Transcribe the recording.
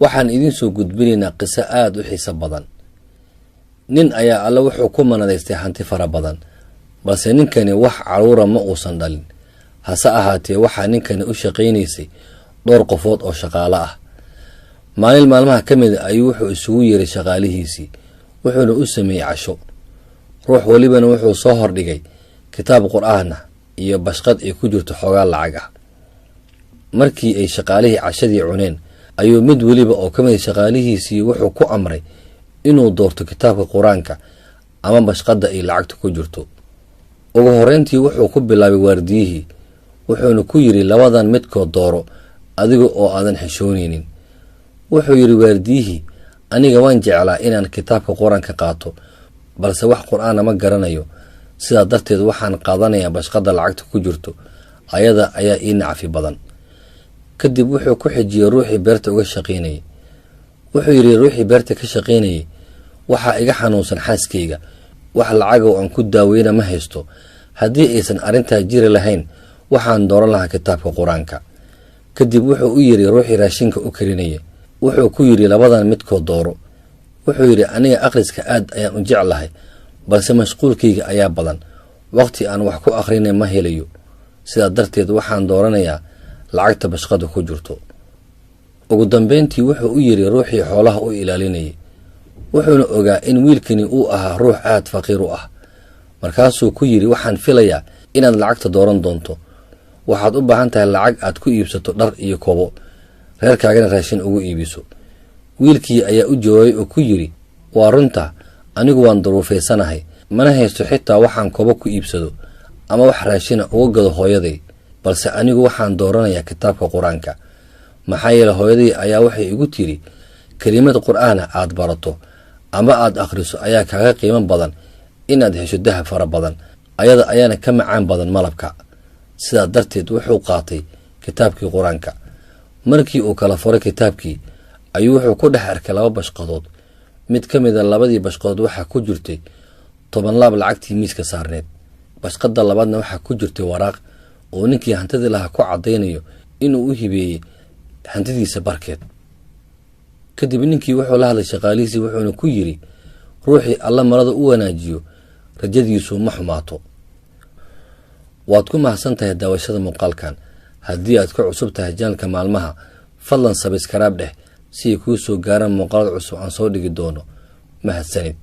waxaan idin soo gudbinaynaa qiso aad u xiiso badan. nin ayaa alla wuxuu ku manadaystay hanti fara badan, balse ninkani wax caruura ma uusan dhalin. hase ahaatee waxaa ninkani u shaqaynaysay dhowr qofood oo shaqaale ah. maalin maalmaha ka mid ayuu wuxuu isugu yeeray shaqaalihiisii, wuxuuna u sameeyey casho. ruux walibana wuxuu soo hordhigay kitaab qur'aan ah iyo bashqad ay ku jirto xoogaa lacag ah. markii ay shaqaalihii cashadii cuneen ayuu mid waliba oo ka mid shaqaalihiisii wuxuu ku amray inuu doorto kitaabka quraanka ama bashqada ay lacagta ku jirto. ugu horeyntii wuxuu ku bilaabay waardiyihii, wuxuuna ku yiri labadan midkood dooro adiga oo aadan xishoonaynin. wuxuu yiri waardiyihii, aniga waan jeclaa inaan kitaabka quraanka qaato, balse wax qur'aan ma garanayo, sidaa darteed waxaan qaadanayaa bashqada lacagta ku jirto, ayada ayaa ii nacfi badan. kadib wuxuu ku xijiyay ruuxii beerta uga shaqaynayay. wuxuu yiri ruuxii beerta ka shaqaynayay, waxaa iga xanuunsan xaaskayga, wax lacag oo aan ku daaweyna ma haysto. haddii aysan arrintaa jiri lahayn waxaan dooran lahaa kitaabka quraanka. kadib wuxuu u yiri ruuxii raashinka u karinayay, wuxuu ku yiri labadan midkood dooro. wuxuu yiri aniga akhriska aad ayaan u jeclahay, balse mashquulkayga ayaa badan, waqti aan wax ku akhrinay ma helayo, sidaa darteed waxaan dooranayaa lacagta bashqada ku jirto. ugu dambeyntii wuxuu u yiri ruuxii xoolaha u ilaalinayay, wuxuuna ogaa in wiilkani uu ahaa ruux aad faqiir u ah. markaasuu ku yiri waxaan filayaa inaad lacagta dooran doonto. waxaad u baahan tahay lacag aad ku iibsato dhar iyo kobo, reerkaagana raashin ugu iibiso. wiilkii ayaa u jawaabay oo ku yiri, waa runta, anigu waan duruufaysanahay, mana haysto xitaa waxaan kobo ku iibsado ama wax raashina uga gado hooyaday, balse anigu waxaan dooranayaa kitaabka quraanka. maxaa yeelay hooyaday ayaa waxay igu tiri, kelimad qur'aana aad barato ama aad akhriso ayaa kaaga qiimo badan inaad hesho dahab fara badan, ayada ayaana ka macaan badan malabka. sidaa darteed wuxuu qaatay kitaabkii quraanka. markii uu kala furay kitaabkii ayuu wuxuu ku dhex arkay laba bashqadood. mid ka mid a labadii bashqadood waxaa ku jirtay 10 laab lacagtii miiska saarneed. bashqada labaadna waxaa ku jirtay waraaq oo ninkii hantida lahaa ku cadaynayo inuu u hibeeyey hantidiisa barkeed. kadib ninkii wuxuu la hadlay shaqaalihiisii, wuxuuna ku yiri, ruuxii alla marada u wanaajiyo rajadiisu ma xumaato. waad ku mahadsantahay daawashada muuqaalkan. haddii aad ku cusub tahay janalka maalmaha, fadlan subscribe dheh si ay kuu soo gaaraan muuqaalada cusub aan soo dhigi doono. mahadsanid.